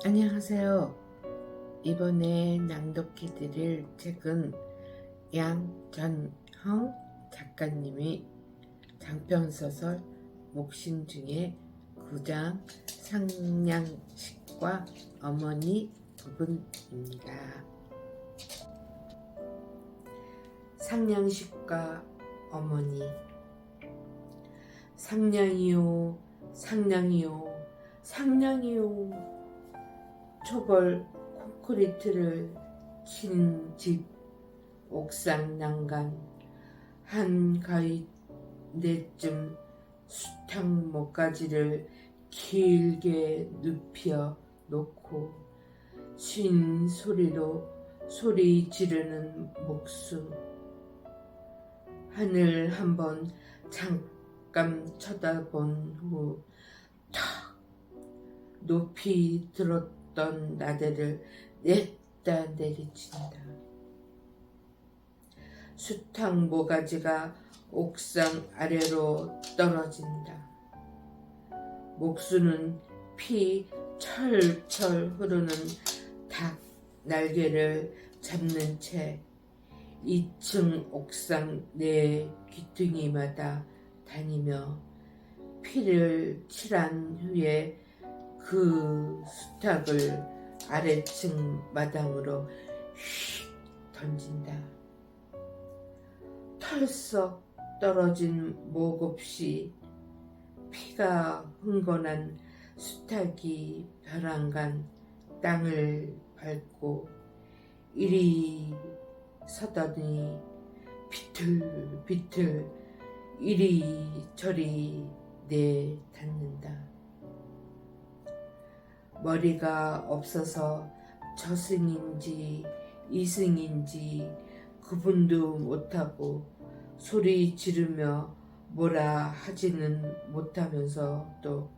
안녕하세요. 이번에 낭독해드릴 책은 양전형 작가님이 장편소설 목심 중에 9장 상냥식과 어머니 부분입니다. 상냥식과 어머니. 상냥이요, 상냥이요, 상냥이요. 초벌 콘크리트를 친 집 옥상 난간 한가운데쯤 수탉 목가지를 길게 눕혀 놓고 쉰 소리로 소리 지르는 목수. 하늘 한번 잠깐 쳐다본 후 턱 높이 들었던 나대를 냈다 내리친다. 수탉 모가지가 옥상 아래로 떨어진다. 목수는 피 철철 흐르는 닭 날개를 잡는 채 2층 옥상 내 귀퉁이마다 다니며 피를 칠한 후에 그 수탉을 아래층 마당으로 휙 던진다. 털썩 떨어진 목 없이 피가 흥건한 수탉이 벼랑간 땅을 밟고 이리 서더니 비틀비틀 이리저리 내닿는다. 머리가 없어서 저승인지 이승인지 구분도 못하고 소리 지르며 뭐라 하지는 못하면서도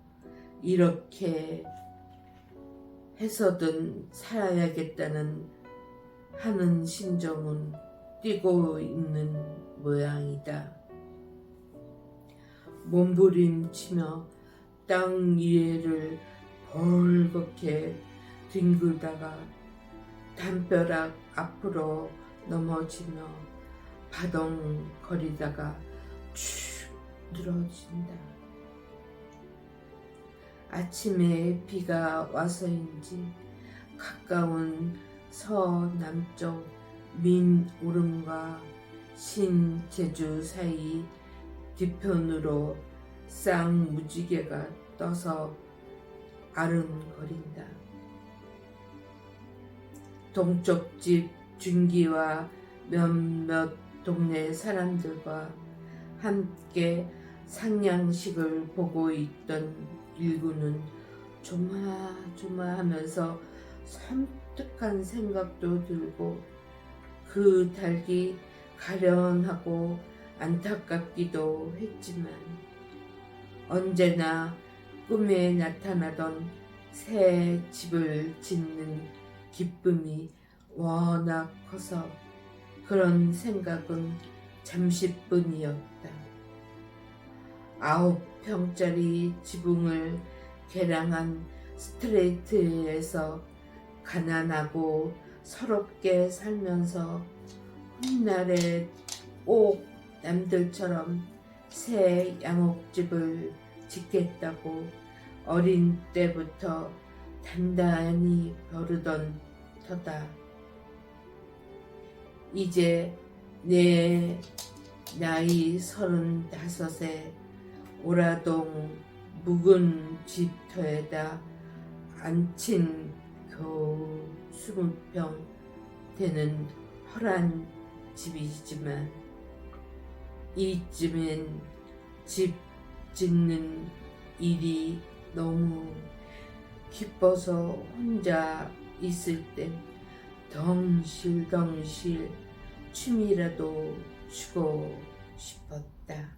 이렇게 해서든 살아야겠다는 하는 심정은 뛰고 있는 모양이다. 몸부림치며 땅 위를 벌겋게 뒹굴다가 담벼락 앞으로 넘어지며 바덩거리다가 축 늘어진다. 아침에 비가 와서인지 가까운 서남쪽 민오름과 신제주 사이 뒤편으로 쌍무지개가 떠서 아른거린다. 동쪽 집 준기와 몇몇 동네 사람들과 함께 상냥식을 보고 있던 일구는 조마조마하면서 섬뜩한 생각도 들고 그 닭이 가련하고 안타깝기도 했지만 언제나 꿈에 나타나던 새 집을 짓는 기쁨이 워낙 커서 그런 생각은 잠시뿐이었다. 9평짜리 지붕을 개량한 스트레이트에서 가난하고 서럽게 살면서 훗날에 꼭 남들처럼 새 양옥집을 짓겠다고 어린 때부터 단단히 벼르던 터다. 이제 내 나이 35에 오라동 묵은 집터에다 앉힌 겨우 20평 되는 허란 집이지만 이쯤엔 집 짓는 일이 너무 기뻐서 혼자 있을 땐 덩실덩실 춤이라도 추고 싶었다.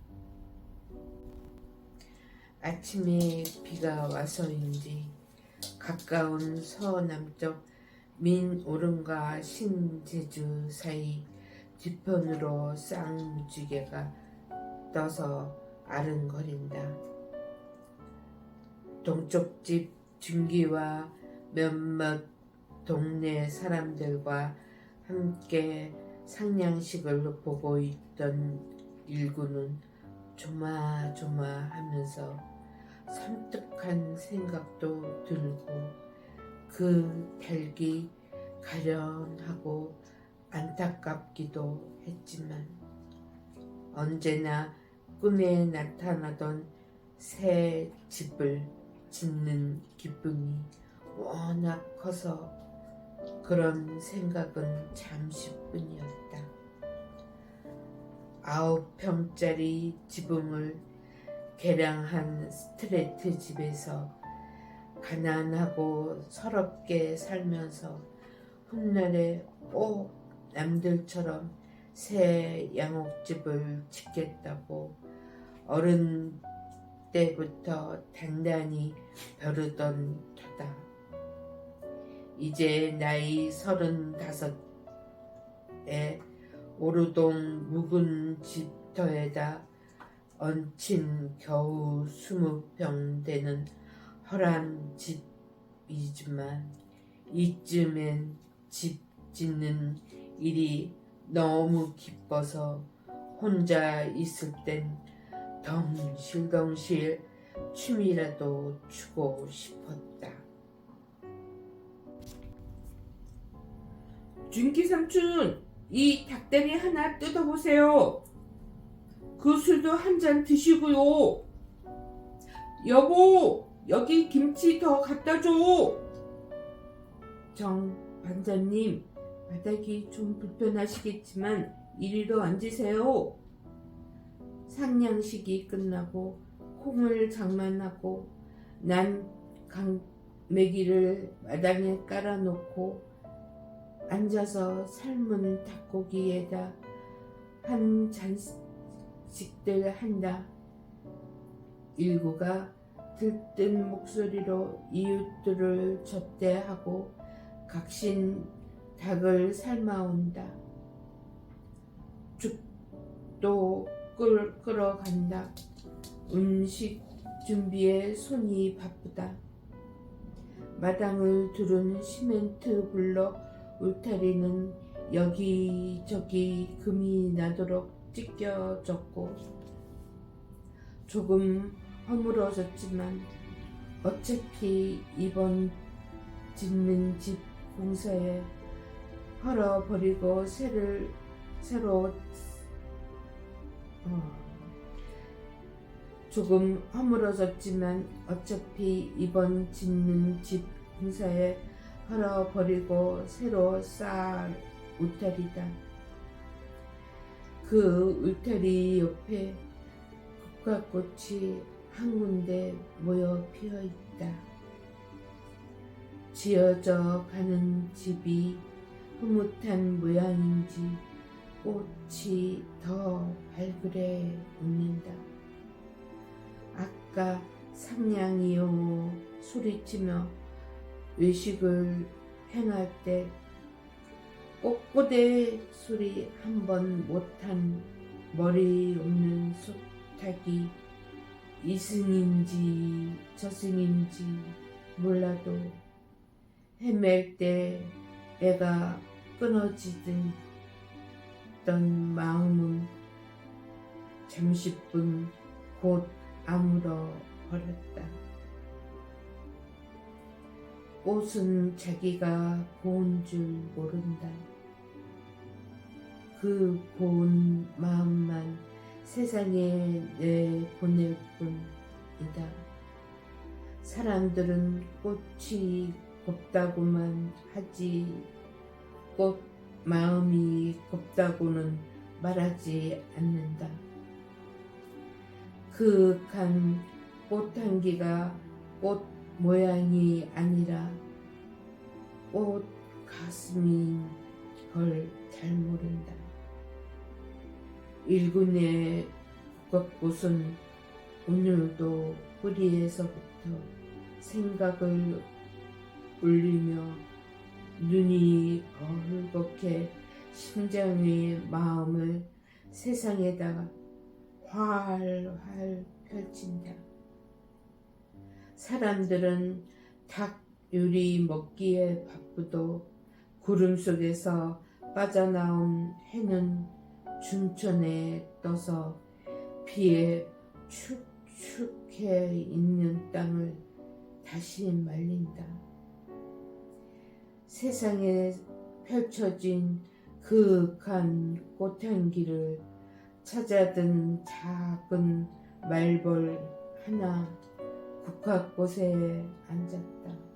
아침에 비가 와서인지 가까운 서남쪽 민오름과 신제주 사이 뒤편으로 쌍무지개가 떠서 아른거린다. 동쪽 집 준기와 몇몇 동네 사람들과 함께 상냥식을 보고 있던 일구는 조마조마하면서 섬뜩한 생각도 들고 그 닭이 가련하고 안타깝기도 했지만 언제나 꿈에 나타나던 새 집을 짓는 기쁨이 워낙 커서 그런 생각은 잠시뿐이었다. 9평짜리 지붕을 개량한 스트레트 집에서 가난하고 서럽게 살면서 훗날에 꼭 남들처럼 새 양옥집을 짓겠다고 어른 때부터 단단히 벼르던 터다. 이제 나이 35에 오르동 묵은 집터에다 얹힌 겨우 20평 되는 허란 집이지만 이쯤엔 집 짓는 일이 너무 기뻐서 혼자 있을 땐 덩실덩실 춤이라도 추고 싶었다. 준기 삼촌, 이 닭다리 하나 뜯어보세요. 그 술도 한 잔 드시고요. 여보, 여기 김치 더 갖다 줘. 정 반장님, 바닥이 좀 불편하시겠지만 이리로 앉으세요. 상냥식이 끝나고 콩을 장만하고 난 강매기를 마당에 깔아놓고 앉아서 삶은 닭고기에다 한 잔씩들 한다. 일구가 들뜬 목소리로 이웃들을 접대하고 각신 닭을 삶아온다. 죽도 끓어간다. 음식 준비에 손이 바쁘다. 마당을 두른 시멘트 블럭 울타리는 여기저기 금이 나도록 찢겨졌고 조금 허물어졌지만 어차피 이번 짓는 집 공사에 헐어버리고 새로 조금 허물어졌지만 어차피 이번 짓는 집 공사에 헐어버리고 새로 쌓을 울타리다. 그 울타리 옆에 국화꽃이 한 군데 모여 피어있다. 지어져 가는 집이 흐뭇한 모양인지 꽃이 더 발그레 웃는다. 아까 상냥이요 소리치며 외식을 행할 때 꼬꼬대 소리 한 번 못한 머리 없는 소탁이 이승인지 저승인지 몰라도 헤맬 때 애가 끊어지던 마음은 잠시뿐 곧 아물어 버렸다. 꽃은 자기가 고운 줄 모른다. 그 고운 마음만 세상에 내보낼 뿐이다. 사람들은 꽃이 곱다고만 하지 꽃 마음이 곱다고는 말하지 않는다. 그윽한 꽃향기가 꽃 모양이 아니라 꽃 가슴인 걸 잘 모른다. 일군의 국화꽃은 오늘도 뿌리에서부터 생각을 울리며 눈이 벌겋게 심장의 마음을 세상에다가 활활 펼친다. 사람들은 닭 요리 먹기에 바쁘도 구름 속에서 빠져나온 해는 중천에 떠서 비에 축축해 있는 땅을 다시 말린다. 세상에 펼쳐진 그윽한 꽃향기를 찾아든 작은 말벌 하나 국화꽃에 앉았다.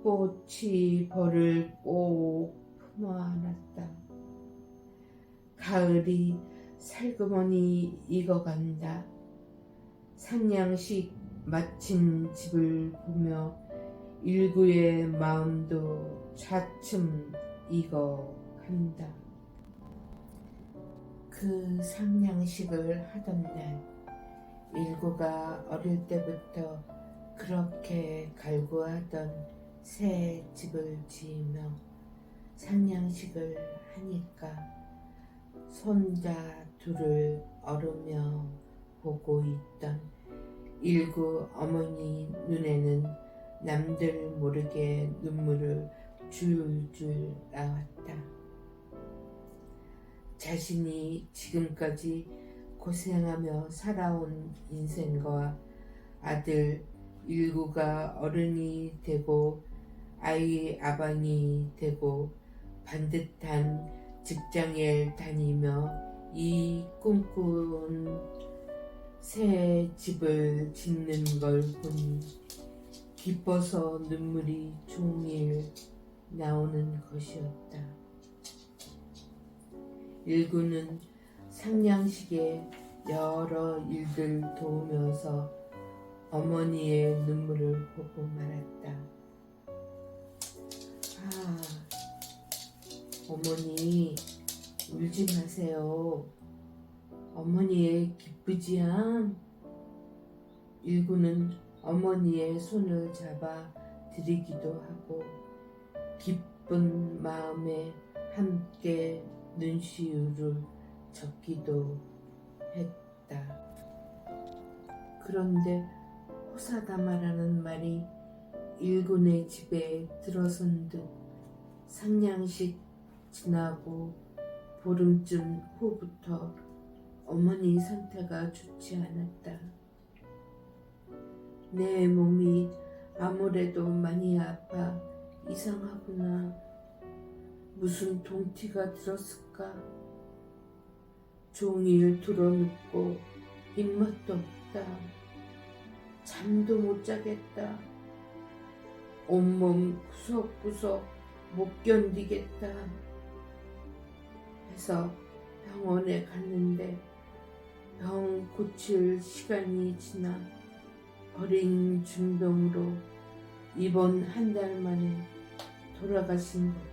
꽃이 벌을 꼭 품어안았다. 가을이 살그머니 익어간다. 상냥식 마친 집을 보며 일구의 마음도 차츰 익어간다. 그 상냥식을 하던 날, 일구가 어릴 때부터 그렇게 갈구하던 새 집을 지으며 상냥식을 하니까 손자 둘을 어루며 보고 있던 일구 어머니 눈에는 남들 모르게 눈물을 줄줄 나왔다. 자신이 지금까지 고생하며 살아온 인생과 아들 일구가 어른이 되고 아이 아방이 되고 반듯한 직장에 다니며 이 꿈꾼 새 집을 짓는 걸 보니 기뻐서 눈물이 종일 나오는 것이었다. 일구는 상냥식에 여러 일들 도우면서 어머니의 눈물을 보고 말았다. 아, 어머니 울지 마세요. 어머니의 기쁘지양. 일구는 어머니의 손을 잡아 드리기도 하고 기쁜 마음에 함께 눈시울을 적기도 했다. 그런데 호사다마라는 말이 일군의 집에 들어선 듯 상냥식 지나고 보름쯤 후부터 어머니 상태가 좋지 않았다. 내 몸이 아무래도 많이 아파 이상하구나. 무슨 동티가 들었을까? 종일 드러눕고 입맛도 없다. 잠도 못 자겠다. 온몸 구석구석 못 견디겠다 해서 병원에 갔는데 병 고칠 시간이 지나 버린 중병으로 이번 한 달 만에 돌아가신 거다.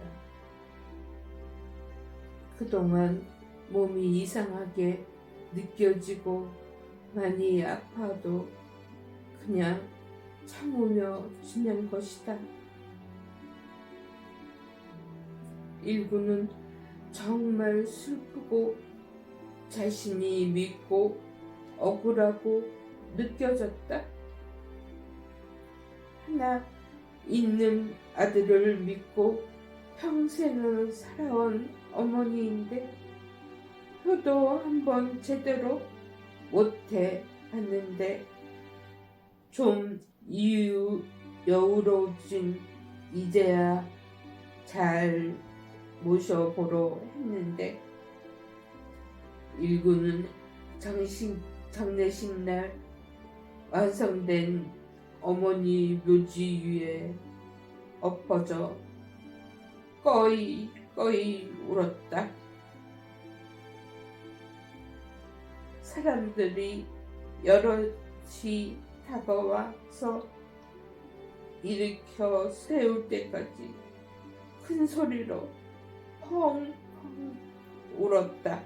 그동안 몸이 이상하게 느껴지고 많이 아파도 그냥 참으며 지낸 것이다. 일구는 정말 슬프고 자신이 믿고 억울하고 느껴졌다. 하나 있는 아들을 믿고 평생을 살아온 어머니인데 효도 한번 제대로 못해 봤는데 좀 여우로워진 이제야 잘 모셔보러 했는데 일구는 장례식 날 완성된 어머니 묘지 위에 엎어져 꺼이 울었다. 사람들이 여럿이 다가와서 일으켜 세울 때까지 큰 소리로 펑펑 울었다.